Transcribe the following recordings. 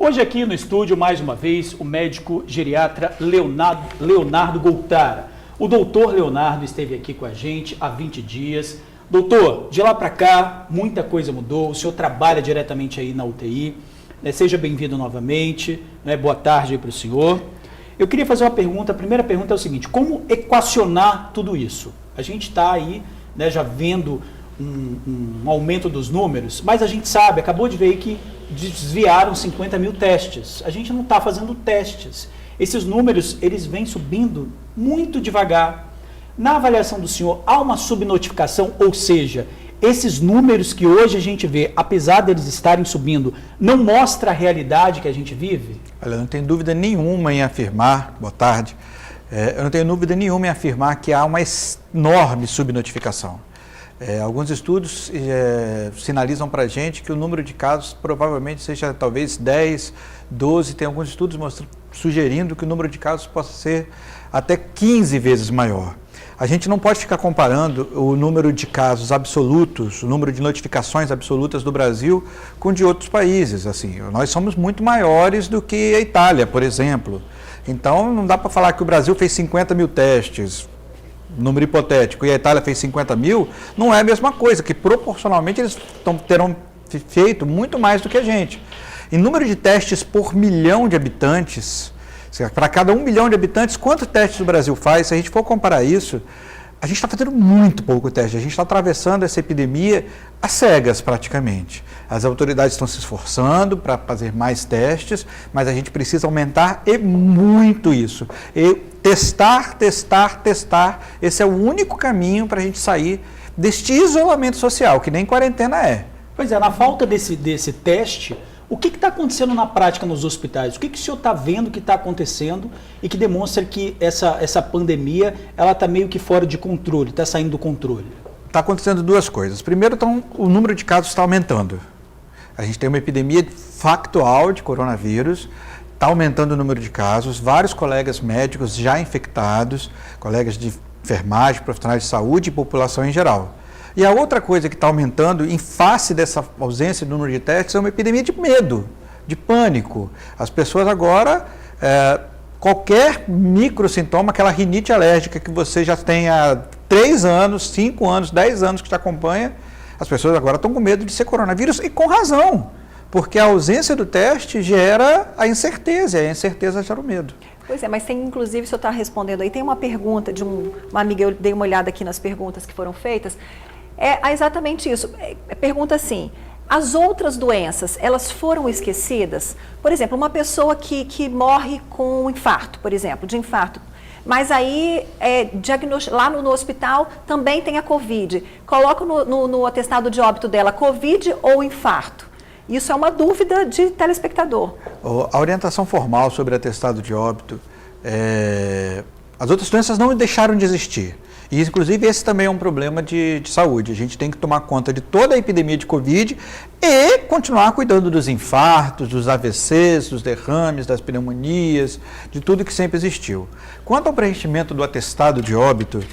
Hoje aqui no estúdio, mais uma vez, o médico geriatra Leonardo Goltara. O doutor Leonardo esteve aqui com a gente há 20 dias. Doutor, de lá para cá, muita coisa mudou. O senhor trabalha diretamente aí na UTI. Seja bem-vindo novamente. Boa tarde aí para o senhor. Eu queria fazer uma pergunta. A primeira pergunta é o seguinte: como equacionar tudo isso? A gente está aí, já vendo um aumento dos números, mas a gente sabe, acabou de ver aí que desviaram 50 mil testes. A gente não está fazendo testes. Esses números, eles vêm subindo muito devagar. Na avaliação do senhor, há uma subnotificação, ou seja, esses números que hoje a gente vê, apesar deles estarem subindo, não mostra a realidade que a gente vive? Olha, eu não tenho dúvida nenhuma em afirmar, boa tarde, eu não tenho dúvida nenhuma em afirmar que há uma enorme subnotificação. Alguns estudos sinalizam para a gente que o número de casos provavelmente seja talvez 10, 12, tem alguns estudos sugerindo que o número de casos possa ser até 15 vezes maior. A gente não pode ficar comparando o número de casos absolutos, o número de notificações absolutas do Brasil com de outros países. Assim, nós somos muito maiores do que a Itália, por exemplo. Então, não dá para falar que o Brasil fez 50 mil testes, número hipotético, e a Itália fez 50 mil, não é a mesma coisa, que proporcionalmente eles terão feito muito mais do que a gente. Em número de testes por milhão de habitantes, para cada 1 milhão de habitantes, quantos testes o Brasil faz? Se a gente for comparar isso, a gente está fazendo muito pouco teste, a gente está atravessando essa epidemia às cegas praticamente. As autoridades estão se esforçando para fazer mais testes, mas a gente precisa aumentar muito isso. E testar. Esse é o único caminho para a gente sair deste isolamento social, que nem quarentena é. Pois é, na falta desse teste, o que está acontecendo na prática nos hospitais? O que o senhor está vendo que está acontecendo e que demonstra que essa pandemia está meio que fora de controle, está saindo do controle? Está acontecendo duas coisas. Primeiro, o número de casos está aumentando. A gente tem uma epidemia factual de coronavírus, está aumentando o número de casos, vários colegas médicos já infectados, colegas de enfermagem, profissionais de saúde e população em geral. E a outra coisa que está aumentando, em face dessa ausência de número de testes, é uma epidemia de medo, de pânico. As pessoas agora, qualquer micro sintoma, aquela rinite alérgica que você já tem há 3 anos, 5 anos, 10 anos que te acompanha, as pessoas agora estão com medo de ser coronavírus, e com razão, porque a ausência do teste gera a incerteza, e a incerteza gera o medo. Pois é, mas tem, inclusive, o senhor está respondendo aí, tem uma pergunta de uma amiga, eu dei uma olhada aqui nas perguntas que foram feitas, é exatamente isso. Pergunta assim: as outras doenças, elas foram esquecidas? Por exemplo, uma pessoa que morre com um infarto, por exemplo, de infarto, mas aí lá no hospital também tem a Covid. Coloca no atestado de óbito dela Covid ou infarto. Isso é uma dúvida de telespectador. A orientação formal sobre atestado de óbito, as outras doenças não deixaram de existir. E, inclusive, esse também é um problema de saúde. A gente tem que tomar conta de toda a epidemia de Covid e continuar cuidando dos infartos, dos AVCs, dos derrames, das pneumonias, de tudo que sempre existiu. Quanto ao preenchimento do atestado de óbito,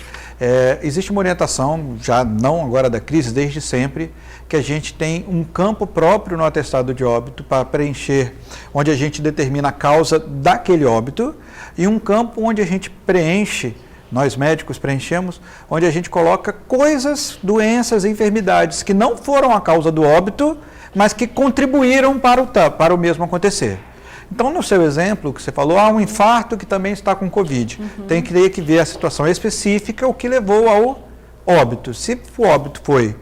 existe uma orientação, já não agora da crise, desde sempre, que a gente tem um campo próprio no atestado de óbito para preencher, onde a gente determina a causa daquele óbito, e um campo onde a gente preenche, nós médicos preenchemos, onde a gente coloca coisas, doenças, enfermidades que não foram a causa do óbito, mas que contribuíram para o mesmo acontecer. Então, no seu exemplo, que você falou, há um infarto que também está com Covid. Tem que ver a situação específica, o que levou ao óbito. Se o óbito foi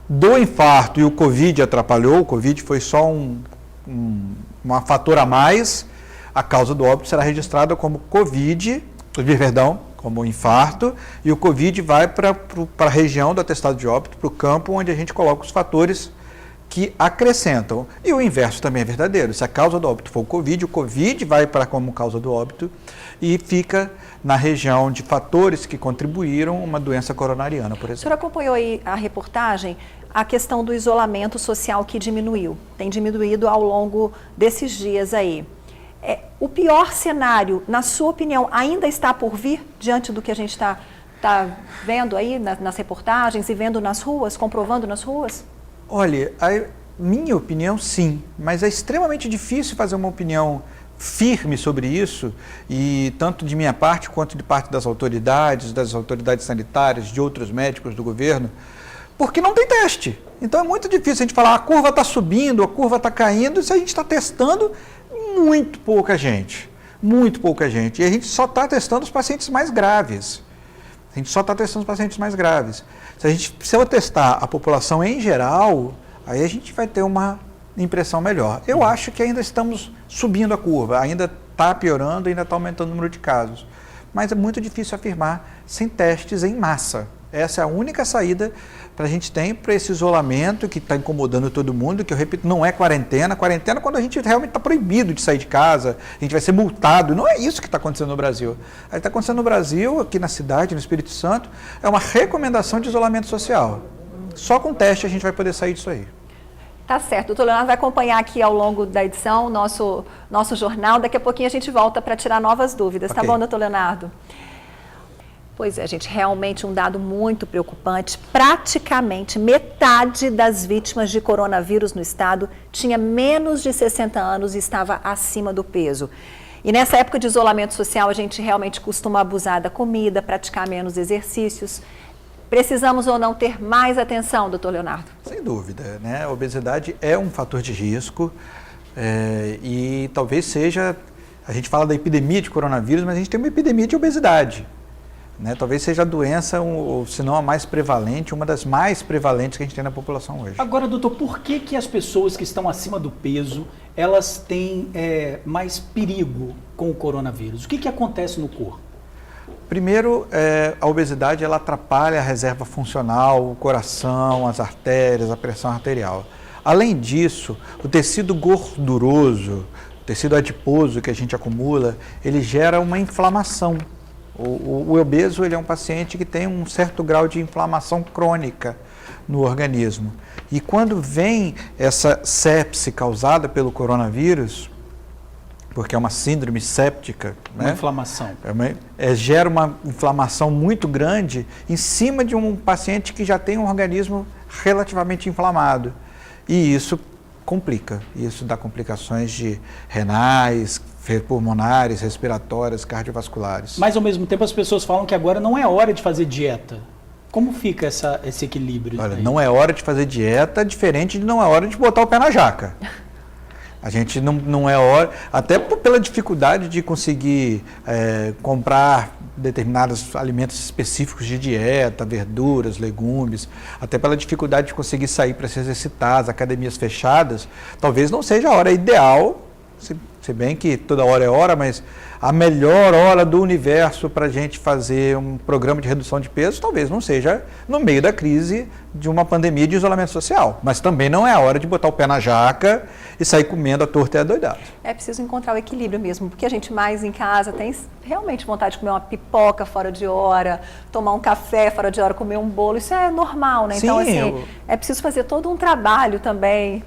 do infarto e o Covid atrapalhou, o Covid foi só um fator a mais, a causa do óbito será registrada como como infarto, e o Covid vai para a região do atestado de óbito, para o campo onde a gente coloca os fatores que acrescentam. E o inverso também é verdadeiro. Se a causa do óbito for o Covid vai para como causa do óbito e fica na região de fatores que contribuíram uma doença coronariana, por exemplo. O senhor acompanhou aí a reportagem, a questão do isolamento social que diminuiu, tem diminuído ao longo desses dias aí. O pior cenário, na sua opinião, ainda está por vir, diante do que a gente está vendo aí nas reportagens e vendo nas ruas, comprovando nas ruas? Olha, minha opinião, sim, mas é extremamente difícil fazer uma opinião firme sobre isso, e tanto de minha parte quanto de parte das autoridades sanitárias, de outros médicos do governo, porque não tem teste. Então é muito difícil a gente falar, a curva está subindo, a curva está caindo, se a gente está testando muito pouca gente. Muito pouca gente. E a gente só está testando os pacientes mais graves. A gente só está testando os pacientes mais graves. Se eu testar a população em geral, aí a gente vai ter uma impressão melhor. Eu acho que ainda estamos subindo a curva, ainda está piorando, ainda está aumentando o número de casos. Mas é muito difícil afirmar sem testes em massa. Essa é a única saída que a gente tem para esse isolamento que está incomodando todo mundo, que eu repito, não é quarentena. Quarentena é quando a gente realmente está proibido de sair de casa, a gente vai ser multado. Não é isso que está acontecendo no Brasil. O que está acontecendo no Brasil, aqui na cidade, no Espírito Santo, é uma recomendação de isolamento social. Só com teste a gente vai poder sair disso aí. Tá certo. O doutor Leonardo vai acompanhar aqui ao longo da edição nosso jornal. Daqui a pouquinho a gente volta para tirar novas dúvidas. Okay. Tá bom, doutor Leonardo? Pois é, gente, realmente um dado muito preocupante. Praticamente metade das vítimas de coronavírus no estado tinha menos de 60 anos e estava acima do peso. E nessa época de isolamento social, a gente realmente costuma abusar da comida, praticar menos exercícios. Precisamos ou não ter mais atenção, doutor Leonardo? Sem dúvida, né? A obesidade é um fator de risco e talvez seja, a gente fala da epidemia de coronavírus, mas a gente tem uma epidemia de obesidade. Né? Talvez seja a doença, ou se não a mais prevalente, uma das mais prevalentes que a gente tem na população hoje. Agora, doutor, por que as pessoas que estão acima do peso, elas têm mais perigo com o coronavírus? O que acontece no corpo? Primeiro, a obesidade ela atrapalha a reserva funcional, o coração, as artérias, a pressão arterial. Além disso, o tecido gorduroso, o tecido adiposo que a gente acumula, ele gera uma inflamação. O obeso ele é um paciente que tem um certo grau de inflamação crônica no organismo. E quando vem essa sepse causada pelo coronavírus, porque é uma síndrome séptica, uma né? Inflamação. Gera uma inflamação muito grande em cima de um paciente que já tem um organismo relativamente inflamado. E isso complica. Isso dá complicações renais, pulmonares, respiratórias, cardiovasculares. Mas ao mesmo tempo as pessoas falam que agora não é hora de fazer dieta. Como fica esse equilíbrio? Olha, não é hora de fazer dieta, diferente de não é hora de botar o pé na jaca. A gente não é hora, até pela dificuldade de conseguir comprar determinados alimentos específicos de dieta, verduras, legumes, até pela dificuldade de conseguir sair para se exercitar, as academias fechadas, talvez não seja a hora ideal, se bem que toda hora é hora, mas a melhor hora do universo para a gente fazer um programa de redução de peso talvez não seja no meio da crise de uma pandemia de isolamento social, mas também não é a hora de botar o pé na jaca e sair comendo a torta e a doidada. É preciso encontrar o equilíbrio mesmo, porque a gente mais em casa tem realmente vontade de comer uma pipoca fora de hora, tomar um café fora de hora, comer um bolo, isso é normal, né? Sim, então, assim, é preciso fazer todo um trabalho também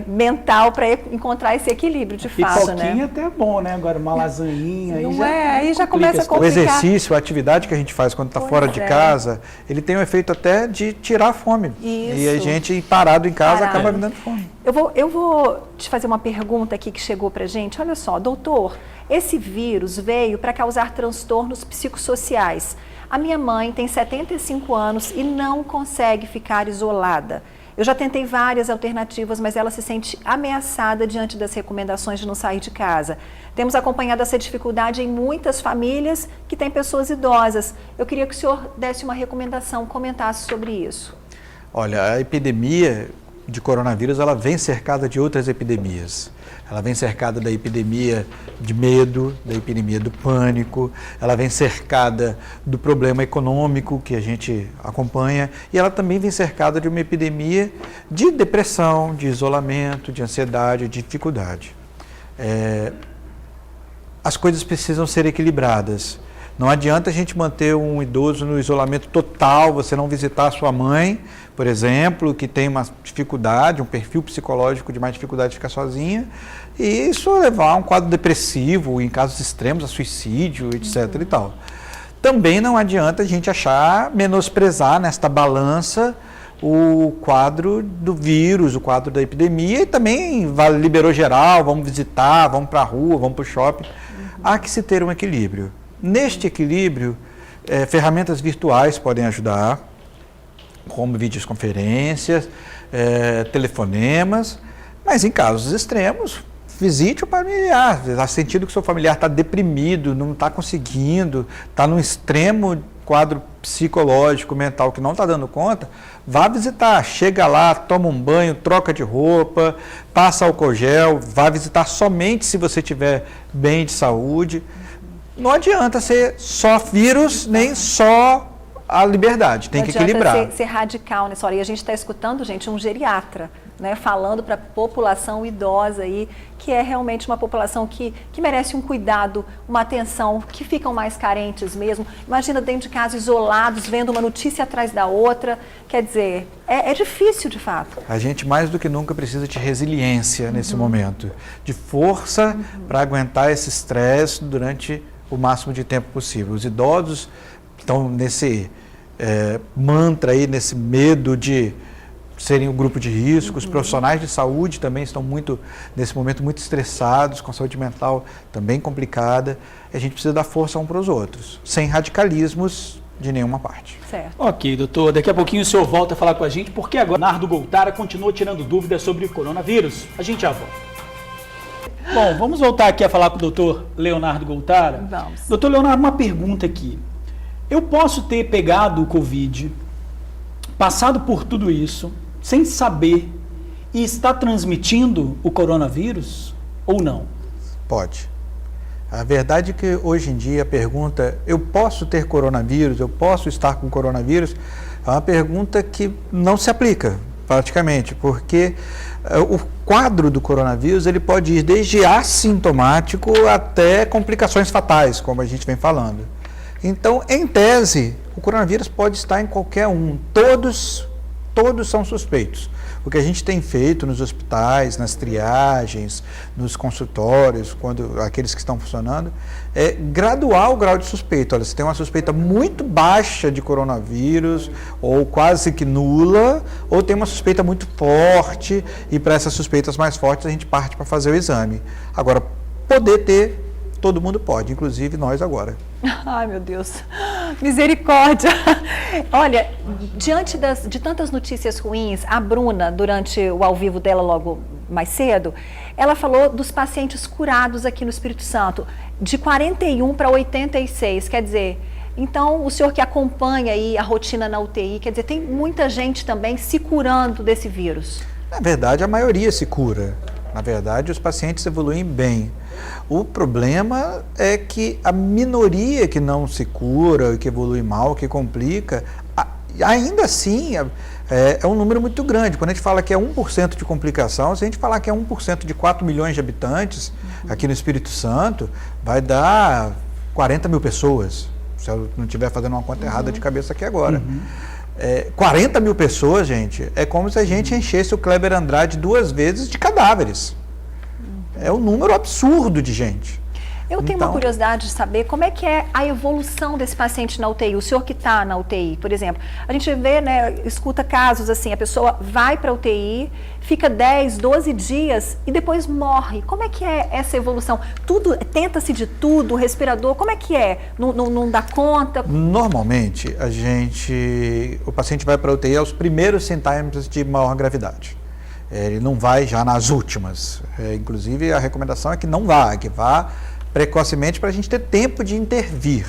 mental para encontrar esse equilíbrio de fato, né? Pipoquinha até é bom, né? Agora uma lasanhinha, aí já começa a complicar. O exercício, a atividade que a gente faz quando está fora de casa, ele tem um efeito até de tirar a fome. Isso. E a gente parado em casa acaba me dando fome. Eu vou te fazer uma pergunta aqui que chegou pra gente. Olha só, doutor, esse vírus veio para causar transtornos psicossociais. A minha mãe tem 75 anos e não consegue ficar isolada. Eu já tentei várias alternativas, mas ela se sente ameaçada diante das recomendações de não sair de casa. Temos acompanhado essa dificuldade em muitas famílias que têm pessoas idosas. Eu queria que o senhor desse uma recomendação, comentasse sobre isso. Olha, a epidemia de coronavírus, ela vem cercada de outras epidemias. Ela vem cercada da epidemia de medo, da epidemia do pânico, ela vem cercada do problema econômico que a gente acompanha e ela também vem cercada de uma epidemia de depressão, de isolamento, de ansiedade, de dificuldade. As coisas precisam ser equilibradas. Não adianta a gente manter um idoso no isolamento total, você não visitar a sua mãe, por exemplo, que tem uma dificuldade, um perfil psicológico de mais dificuldade de ficar sozinha, e isso levar a um quadro depressivo, em casos extremos, a suicídio, etc. e tal. Também não adianta a gente menosprezar nesta balança o quadro do vírus, o quadro da epidemia, e também liberou geral, vamos visitar, vamos para a rua, vamos para o shopping. Há que se ter um equilíbrio. Neste equilíbrio, ferramentas virtuais podem ajudar, como videoconferências, telefonemas, mas em casos extremos, visite o familiar. Há sentido que o seu familiar está deprimido, não está conseguindo, está num extremo quadro psicológico, mental, que não está dando conta, vá visitar, chega lá, toma um banho, troca de roupa, passa álcool gel, vá visitar somente se você estiver bem de saúde. Não adianta ser só vírus, nem só a liberdade, tem que equilibrar. Não adianta ser radical nessa hora. E a gente está escutando, gente, um geriatra, né, falando para a população idosa aí, que é realmente uma população que merece um cuidado, uma atenção, que ficam mais carentes mesmo. Imagina dentro de casa, isolados, vendo uma notícia atrás da outra. Quer dizer, é difícil de fato. A gente mais do que nunca precisa de resiliência nesse momento, de força para aguentar esse estresse durante o máximo de tempo possível. Os idosos estão nesse mantra aí, nesse medo de serem um grupo de risco. Os profissionais de saúde também estão nesse momento, muito estressados, com a saúde mental também complicada. A gente precisa dar força um para os outros, sem radicalismos de nenhuma parte. Certo. Ok, doutor. Daqui a pouquinho o senhor volta a falar com a gente, porque agora Leonardo Goltara continua tirando dúvidas sobre o coronavírus. A gente já volta. Bom, vamos voltar aqui a falar com o doutor Leonardo Goltara. Vamos. Doutor Leonardo, uma pergunta aqui. Eu posso ter pegado o Covid, passado por tudo isso, sem saber, e está transmitindo o coronavírus ou não? Pode. A verdade é que hoje em dia a pergunta, eu posso ter coronavírus, eu posso estar com coronavírus, é uma pergunta que não se aplica praticamente, porque o quadro do coronavírus ele pode ir desde assintomático até complicações fatais, como a gente vem falando. Então, em tese, o coronavírus pode estar em qualquer um, todos são suspeitos. O que a gente tem feito nos hospitais, nas triagens, nos consultórios, aqueles que estão funcionando, é graduar o grau de suspeita. Olha, você tem uma suspeita muito baixa de coronavírus, ou quase que nula, ou tem uma suspeita muito forte, e para essas suspeitas mais fortes a gente parte para fazer o exame. Agora, poder ter, todo mundo pode, inclusive nós agora. Ai, meu Deus. Misericórdia. Olha, diante de tantas notícias ruins, a Bruna, durante o ao vivo dela logo mais cedo, ela falou dos pacientes curados aqui no Espírito Santo, de 41 para 86, quer dizer, então o senhor que acompanha aí a rotina na UTI, quer dizer, tem muita gente também se curando desse vírus. Na verdade, a maioria se cura. Na verdade, os pacientes evoluem bem. O problema é que a minoria que não se cura, que evolui mal, que complica, ainda assim é um número muito grande. Quando a gente fala que é 1% de complicação, se a gente falar que é 1% de 4 milhões de habitantes aqui no Espírito Santo, vai dar 40 mil pessoas, se eu não estiver fazendo uma conta errada de cabeça aqui agora. 40 mil pessoas, gente, é como se a gente enchesse o Kleber Andrade 2 vezes de cadáveres. É um número absurdo de gente. Eu tenho uma curiosidade de saber como é que é a evolução desse paciente na UTI, o senhor que está na UTI, por exemplo. A gente vê, né, escuta casos assim, a pessoa vai para a UTI, fica 10, 12 dias e depois morre. Como é que é essa evolução? Tenta-se de tudo, respirador, como é que é? Não dá conta? Normalmente, o paciente vai para a UTI aos primeiros sintomas de maior gravidade. Ele não vai já nas últimas. Inclusive, a recomendação é que não vá, que vá precocemente para a gente ter tempo de intervir.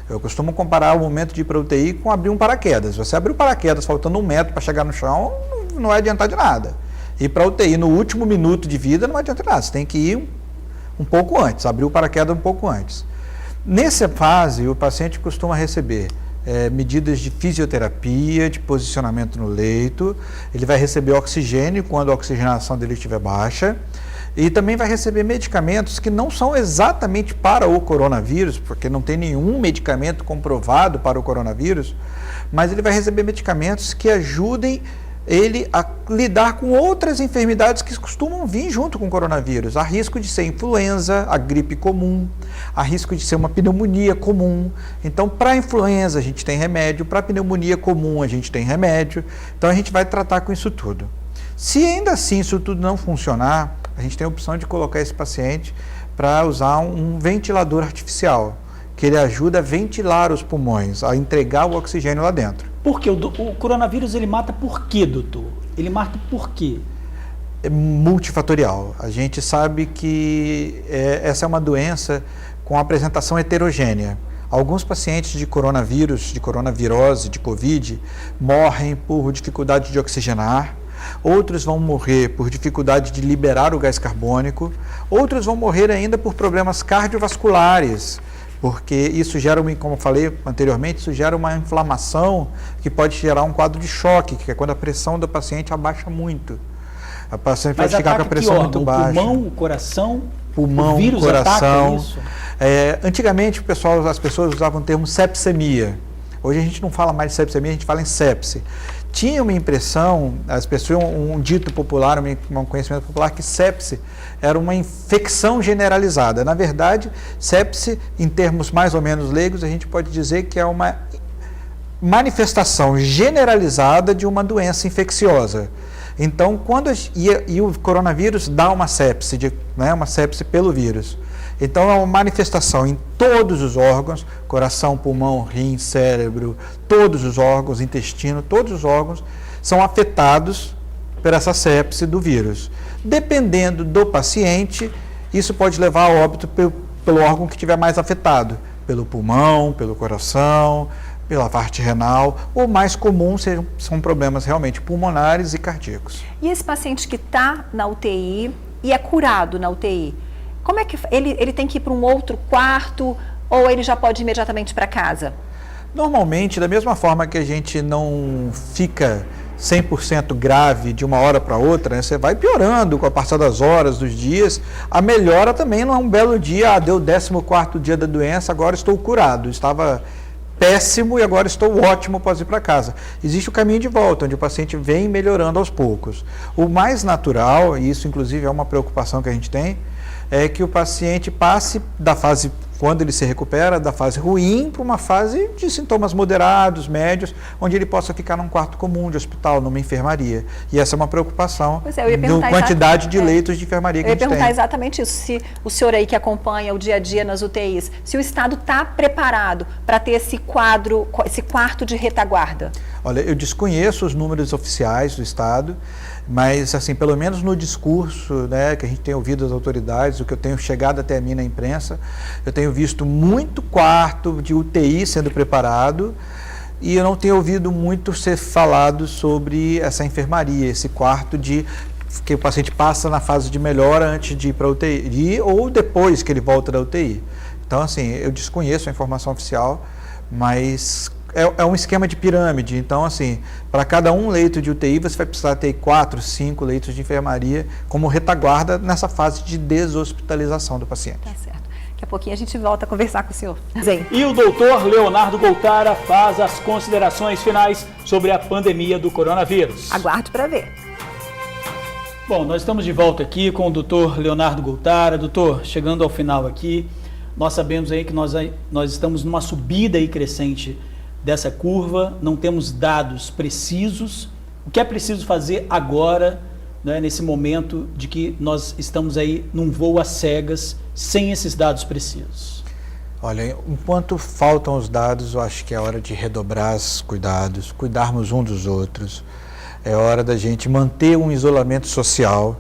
Eu costumo comparar o momento de ir para a UTI com abrir um paraquedas. Você abrir o paraquedas faltando 1 metro para chegar no chão, não vai adiantar de nada. Ir para a UTI no último minuto de vida não adianta de nada. Você tem que ir um pouco antes, abrir o paraquedas um pouco antes. Nessa fase, o paciente costuma receber medidas de fisioterapia, de posicionamento no leito, ele vai receber oxigênio quando a oxigenação dele estiver baixa, e também vai receber medicamentos que não são exatamente para o coronavírus, porque não tem nenhum medicamento comprovado para o coronavírus, mas ele vai receber medicamentos que ajudem ele a lidar com outras enfermidades que costumam vir junto com o coronavírus. Há risco de ser influenza, a gripe comum, há risco de ser uma pneumonia comum. Então, para a influenza a gente tem remédio, para a pneumonia comum a gente tem remédio. Então, a gente vai tratar com isso tudo. Se ainda assim isso tudo não funcionar, a gente tem a opção de colocar esse paciente para usar um ventilador artificial, que ele ajuda a ventilar os pulmões, a entregar o oxigênio lá dentro. Porque o coronavírus ele mata por quê, doutor? Ele mata por quê? É multifatorial. A gente sabe que essa é uma doença com apresentação heterogênea. Alguns pacientes de coronavírus, de coronavirose, de Covid, morrem por dificuldade de oxigenar, outros vão morrer por dificuldade de liberar o gás carbônico, outros vão morrer ainda por problemas cardiovasculares, porque isso gera, como eu falei anteriormente, isso gera uma inflamação que pode gerar um quadro de choque, que é quando a pressão do paciente abaixa muito. A paciente pode ficar com a pressão muito baixa. O pulmão, o coração, pulmão, o vírus coração. ataca isso? Antigamente as pessoas usavam o termo sepsemia. Hoje a gente não fala mais de sepsemia, a gente fala em sepse. Tinha uma impressão, as pessoas, um dito popular, um conhecimento popular, que sepse era uma infecção generalizada. Na verdade, sepse, em termos mais ou menos leigos, a gente pode dizer que é uma manifestação generalizada de uma doença infecciosa. Então, e o coronavírus dá uma sepse, uma sepse pelo vírus. Então, é uma manifestação em todos os órgãos, coração, pulmão, rim, cérebro, todos os órgãos, intestino, todos os órgãos são afetados por essa sepse do vírus. Dependendo do paciente, isso pode levar a óbito pelo órgão que estiver mais afetado, pelo pulmão, pelo coração, pela parte renal. O mais comum são problemas realmente pulmonares e cardíacos. E esse paciente que está na UTI e é curado na UTI, como é que ele tem que ir para um outro quarto ou ele já pode ir imediatamente para casa? Normalmente, da mesma forma que a gente não fica 100% grave de uma hora para outra, né? Você vai piorando com a passar das horas, dos dias. A melhora também não é um belo dia, deu o 14º dia da doença, agora estou curado. Estava péssimo e agora estou ótimo, posso ir para casa. Existe o caminho de volta, onde o paciente vem melhorando aos poucos. O mais natural, e isso inclusive é uma preocupação que a gente tem, é que o paciente passe da fase, quando ele se recupera, da fase ruim para uma fase de sintomas moderados, médios, onde ele possa ficar num quarto comum de hospital, numa enfermaria. E essa é uma preocupação da quantidade de leitos de enfermaria que a gente tem. Eu ia perguntar exatamente isso, se o senhor aí que acompanha o dia a dia nas UTIs, se o Estado está preparado para ter esse quarto de retaguarda. Olha, eu desconheço os números oficiais do Estado, mas, assim, pelo menos no discurso, né, que a gente tem ouvido das autoridades, o que eu tenho chegado até a mim na imprensa, eu tenho visto muito quarto de UTI sendo preparado e eu não tenho ouvido muito ser falado sobre essa enfermaria, esse quarto que o paciente passa na fase de melhora antes de ir para a UTI ou depois que ele volta da UTI. Então, assim, eu desconheço a informação oficial, mas é um esquema de pirâmide. Então, assim, para cada um leito de UTI, você vai precisar ter 4, 5 leitos de enfermaria como retaguarda nessa fase de deshospitalização do paciente. Tá certo. Daqui a pouquinho a gente volta a conversar com o senhor. E o doutor Leonardo Goltara faz as considerações finais sobre a pandemia do coronavírus. Aguarde para ver. Bom, nós estamos de volta aqui com o doutor Leonardo Goltara. Doutor, chegando ao final aqui, nós sabemos aí que nós estamos numa subida aí crescente dessa curva, não temos dados precisos. O que é preciso fazer agora, né, nesse momento de que nós estamos aí num voo às cegas, sem esses dados precisos? Olha, enquanto faltam os dados, eu acho que é hora de redobrar os cuidados, cuidarmos uns dos outros. É hora da gente manter um isolamento social,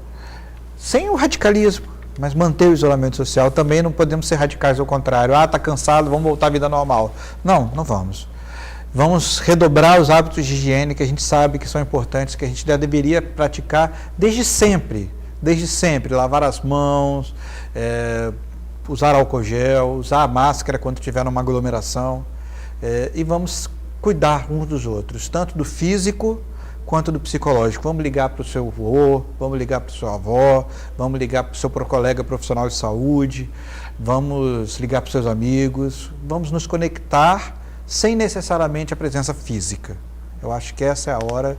sem o radicalismo, mas manter o isolamento social. Também não podemos ser radicais ao contrário. Está cansado, vamos voltar à vida normal. Não vamos. Vamos redobrar os hábitos de higiene que a gente sabe que são importantes, que a gente já deveria praticar desde sempre, lavar as mãos, usar álcool gel, usar a máscara quando tiver numa aglomeração, e vamos cuidar uns dos outros, tanto do físico quanto do psicológico. Vamos ligar para o seu avô, vamos ligar para a sua avó, vamos ligar para o seu colega profissional de saúde, vamos ligar para os seus amigos, vamos nos conectar sem necessariamente a presença física. Eu acho que essa é a hora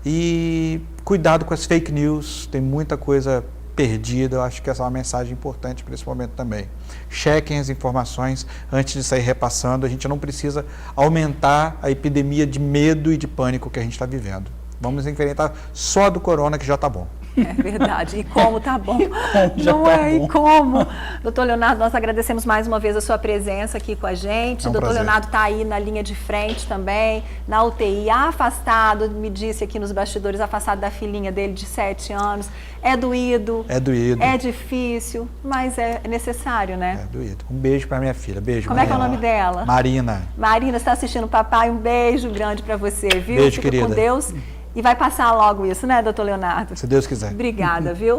E cuidado com as fake news, tem muita coisa perdida, eu acho que essa é uma mensagem importante para esse momento também. Chequem as informações antes de sair repassando, a gente não precisa aumentar a epidemia de medo e de pânico que a gente está vivendo. Vamos enfrentar só do corona, que já está bom. É verdade. E como tá bom. Já Não tá é? bom. E como? Doutor Leonardo, nós agradecemos mais uma vez a sua presença aqui com a gente. É um Doutor prazer. Leonardo está aí na linha de frente também, na UTI, afastado, me disse aqui nos bastidores, afastado da filhinha dele de 7 anos. É doído. É doído. É difícil, mas é necessário, né? É doído. Um beijo para minha filha. Beijo, Como é que é o Marina. nome dela? Marina. Marina, está assistindo o papai? Um beijo grande para você, viu? Beijo, Fica querida. com Deus. E vai passar logo isso, né, doutor Leonardo? Se Deus quiser. Obrigada, viu?